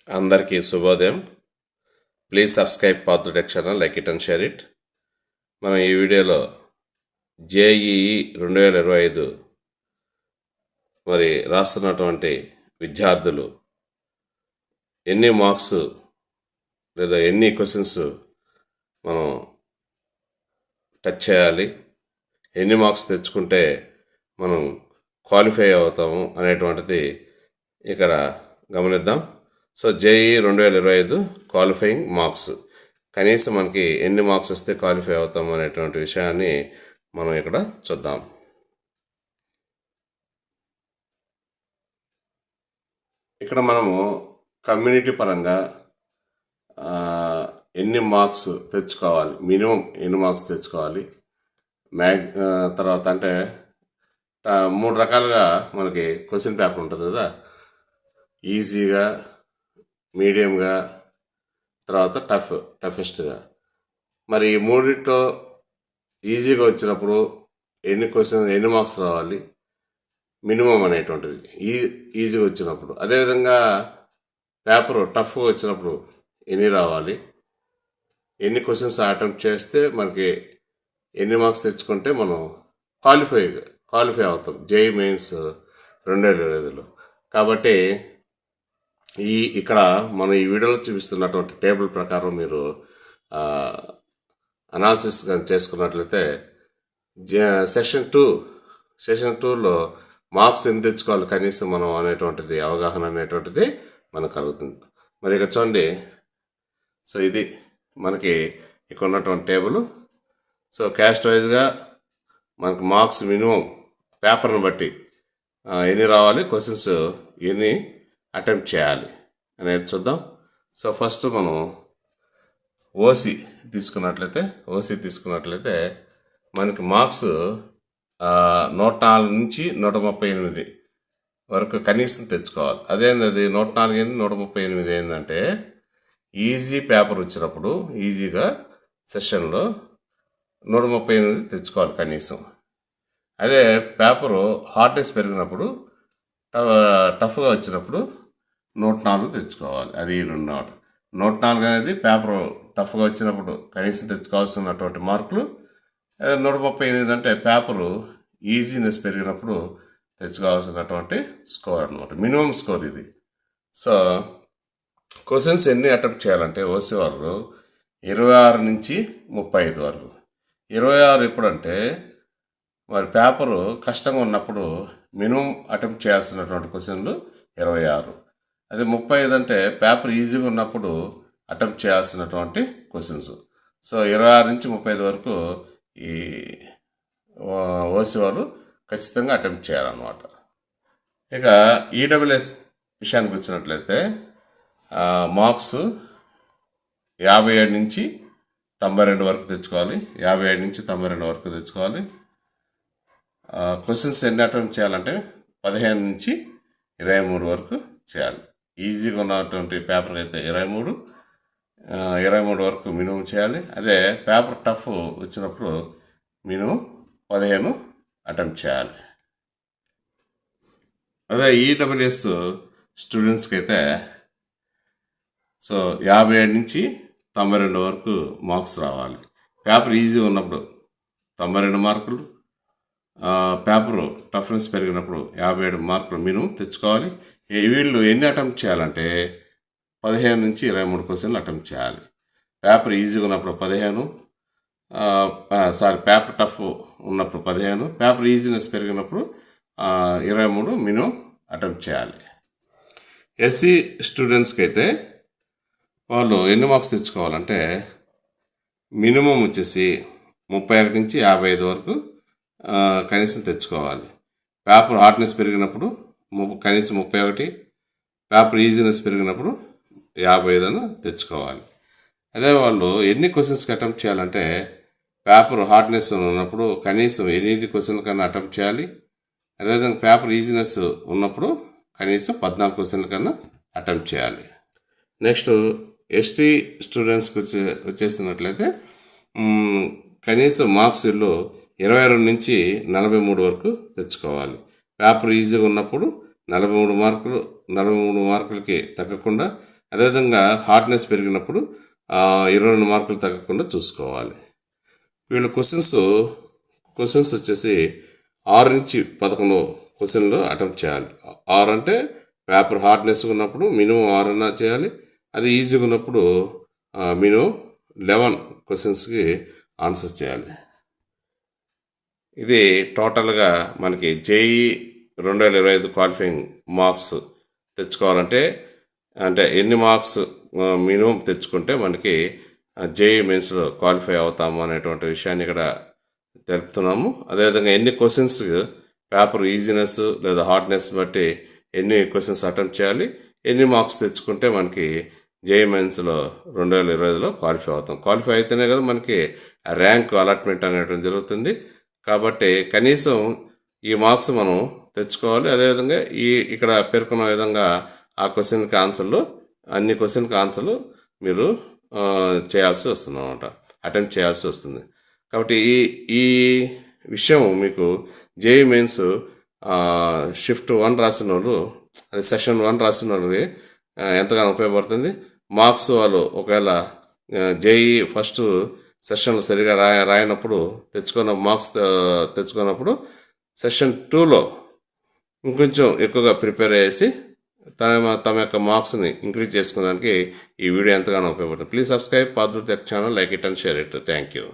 అందరికీ శుభోదయం. Please subscribe పాత్రుడెక్ channel, like it and share it. మనం ఈ వీడియోలో జేఈఈ 2025 మరి రాస్తున్నటువంటి విద్యార్థులు ఎన్ని మార్క్స్ లేదా ఎన్ని క్వశ్చన్స్ మనం టచ్ చేయాలి, ఎన్ని మార్క్స్ తెచ్చుకుంటే మనం క్వాలిఫై అవుతాము అనేటువంటిది ఇక్కడ గమనిద్దాం. సో జేఈ 2025 క్వాలిఫైయింగ్ మార్క్స్, కనీసం మనకి ఎన్ని మార్క్స్ వస్తే క్వాలిఫై అవుతాం అనేటువంటి విషయాన్ని మనం ఇక్కడ చూద్దాం. ఇక్కడ మనము కమ్యూనిటీ పరంగా ఎన్ని మార్క్స్ తెచ్చుకోవాలి, మినిమం ఎన్ని మార్క్స్ తెచ్చుకోవాలి, తర్వాత అంటే 3 రకాలుగా మనకి క్వశ్చన్ పేపర్ ఉంటుంది కదా, ఈజీగా, మీడియంగా, తర్వాత టఫెస్ట్గా. మరి ఈ మూడిట్లో ఈజీగా వచ్చినప్పుడు ఎన్ని మార్క్స్ రావాలి, మినిమం అనేటువంటిది ఈజీగా వచ్చినప్పుడు. అదేవిధంగా పేపర్ టఫ్గా వచ్చినప్పుడు ఎన్ని రావాలి, ఎన్ని క్వశ్చన్స్ అటెంప్ట్ చేస్తే మనకి ఎన్ని మార్క్స్ తెచ్చుకుంటే మనం క్వాలిఫై అవుతాం జేఈ మెయిన్స్ 2025లో. కాబట్టి ఇక్కడ మనం ఈ వీడియోలో చూపిస్తున్నటువంటి టేబుల్ ప్రకారం మీరు అనాలిసిస్ కానీ చేసుకున్నట్లయితే సెషన్ 2లో మార్క్స్ ఎంత తెచ్చుకోవాలి కనీసం మనం అనేటువంటిది అవగాహన అనేటువంటిది మనకు కలుగుతుంది. మరి ఇక్కడ చూడండి, సో ఇది మనకి ఇక్కడ ఉన్నటువంటి టేబుల్. సో క్యాస్ట్ వైజ్గా మనకు మార్క్స్ మినిమం పేపర్ని బట్టి ఎన్ని రావాలి, క్వశ్చన్స్ ఎన్ని అటెంప్ట్ చేయాలి అనేది చూద్దాం. సో ఫస్ట్ మనం ఓసీ తీసుకున్నట్లయితే మనకి మార్క్స్ 104 నుంచి 138 వరకు కనీసం తెచ్చుకోవాలి. అదేంటది 104 ఏంది 138 ఏంటంటే ఈజీ పేపర్ వచ్చినప్పుడు ఈజీగా సెషన్లో 138 తెచ్చుకోవాలి కనీసం. అదే పేపరు హార్డ్నెస్ పెరిగినప్పుడు, టఫ్గా వచ్చినప్పుడు 104 తెచ్చుకోవాలి. అది 104 అనేది పేపర్ టఫ్గా వచ్చినప్పుడు కనీసం తెచ్చుకోవాల్సినటువంటి మార్కులు. 138 అంటే పేపరు ఈజీనెస్ పెరిగినప్పుడు తెచ్చుకోవాల్సినటువంటి స్కోర్ అనమాట, మినిమం స్కోర్ ఇది. సో క్వశ్చన్స్ ఎన్ని అటెంప్ట్ చేయాలంటే ఓసీ వాళ్ళు 26 నుంచి 35 వరకు. 26 ఎప్పుడంటే మరి పేపరు కష్టంగా ఉన్నప్పుడు మినిమం అటెంప్ట్ చేయాల్సినటువంటి క్వశ్చన్లు 26. అదే 35 అంటే పేపర్ ఈజీగా ఉన్నప్పుడు అటెంప్ట్ చేయాల్సినటువంటి క్వశ్చన్స్. సో 26 నుంచి 35 వరకు ఈ ఓసీ వాళ్ళు ఖచ్చితంగా అటెంప్ట్ చేయాలన్నమాట. ఇక ఈడబ్ల్యూఎస్ విషయానికి వచ్చినట్లయితే మార్క్స్ 57 నుంచి 92 వరకు తెచ్చుకోవాలి. 57 నుంచి 92 వరకు తెచ్చుకోవాలి. క్వశ్చన్స్ ఎన్ని అటెంప్ట్ చేయాలంటే 15 నుంచి 23 వరకు చేయాలి. ఈజీగా ఉన్నటువంటి పేపర్ అయితే 23 వరకు మినిమం చేయాలి. అదే పేపర్ టఫ్ వచ్చినప్పుడు మినిమం 15 అటెంప్ట్ చేయాలి. అదే ఈడబ్ల్యూఎస్ స్టూడెంట్స్కి అయితే సో 57 నుంచి 92 వరకు మార్క్స్ రావాలి. పేపర్ ఈజీగా ఉన్నప్పుడు 92 మార్కులు, పేపరు టఫ్నెస్ పెరిగినప్పుడు 57 మార్కులు మినిమం తెచ్చుకోవాలి. వీళ్ళు ఎన్ని అటెంప్ట్ చేయాలంటే 15 నుంచి 23 క్వశ్చన్లు అటెంప్ట్ చేయాలి. పేపర్ ఈజీగా ఉన్నప్పుడు 15, పేపర్ టఫ్ ఉన్నప్పుడు 15, పేపర్ ఈజీనెస్ పెరిగినప్పుడు 23 మినిమం అటెంప్ట్ చేయాలి. ఎస్సీ స్టూడెంట్స్కి అయితే వాళ్ళు ఎన్ని మార్క్స్ తెచ్చుకోవాలంటే మినిమం వచ్చేసి 31 నుంచి 55 వరకు కనీసం తెచ్చుకోవాలి. పేపర్ హార్డ్నెస్ పెరిగినప్పుడు కనీసం 31, పేపర్ ఈజీనెస్ పెరిగినప్పుడు 55 తెచ్చుకోవాలి. అదే వాళ్ళు ఎన్ని క్వశ్చన్స్కి అటెంప్ట్ చేయాలంటే పేపర్ హార్డ్నెస్ ఉన్నప్పుడు కనీసం 8 క్వశ్చన్ల కన్నా అటెంప్ట్ చేయాలి. అదేవిధంగా పేపర్ ఈజీనెస్ ఉన్నప్పుడు కనీసం 14 క్వశ్చన్ల కన్నా అటెంప్ట్ చేయాలి. నెక్స్ట్ ఎస్టీ స్టూడెంట్స్కి వచ్చేసినట్లయితే కనీసం మార్క్స్ వీళ్ళు 22 నుంచి 43 వరకు తెచ్చుకోవాలి. పేపర్ ఈజీగా ఉన్నప్పుడు 43 మార్కులకి తగ్గకుండా అదేవిధంగా హార్డ్నెస్ పెరిగినప్పుడు 22 మార్కులు తగ్గకుండా చూసుకోవాలి. వీళ్ళ క్వశ్చన్స్ వచ్చేసి 6 నుంచి 11 క్వశ్చన్లు అటెంప్ట్ చేయాలి. 6 అంటే పేపర్ హార్డ్నెస్ ఉన్నప్పుడు మినిమం 6 అన్నా చేయాలి. అది ఈజీగా ఉన్నప్పుడు మినిమం 11 క్వశ్చన్స్కి ఆన్సర్ చేయాలి. ఇది టోటల్గా మనకి జేఈ 2025 క్వాలిఫైయింగ్ మార్క్స్ తెచ్చుకోవాలంటే అంటే ఎన్ని మార్క్స్ మినిమం తెచ్చుకుంటే మనకి జేఈ మెయిన్స్లో క్వాలిఫై అవుతాము అనేటువంటి విషయాన్ని ఇక్కడ తెలుపుతున్నాము. అదేవిధంగా ఎన్ని క్వశ్చన్స్ పేపర్ ఈజీనెస్ లేదా హార్డ్నెస్ బట్టి ఎన్ని క్వశ్చన్స్ అటెంప్ట్ చేయాలి, ఎన్ని మార్క్స్ తెచ్చుకుంటే మనకి జేఈ మెయిన్స్లో 2025లో క్వాలిఫై అవుతాం. క్వాలిఫై అయితేనే కదా మనకి ర్యాంక్ అలాట్మెంట్ అనేటువంటి జరుగుతుంది. కాబట్టి కనీసం ఈ మార్క్స్ మనం తెచ్చుకోవాలి. అదేవిధంగా ఇక్కడ పేర్కొన్న విధంగా ఆ క్వశ్చన్కి ఆన్సర్లు అన్ని క్వశ్చన్కి ఆన్సర్లు మీరు చేయాల్సి వస్తుంది అన్నమాట, అటెంప్ట్ చేయాల్సి వస్తుంది. కాబట్టి ఈ విషయం మీకు జేఈ మెయిన్స్ షిఫ్ట్ 1 రాసిన వాళ్ళు, అది సెషన్ 1 రాసిన వాళ్ళకి ఎంతగానో ఉపయోగపడుతుంది. మార్క్స్ వాళ్ళు ఒకవేళ జేఈ ఫస్ట్ సెషన్లో సరిగా రాయనప్పుడు మార్క్స్ తెచ్చుకున్నప్పుడు సెషన్ 2లో ఇంకొంచెం ఎక్కువగా ప్రిపేర్ చేసి తమ యొక్క మార్క్స్ని ఇంక్రీజ్ చేసుకోవడానికి ఈ వీడియో ఎంతగానో ఉపయోగపడుతుంది. ప్లీజ్ సబ్స్క్రైబ్ పార్దుర్ tech channel, like it and share it. Thank you.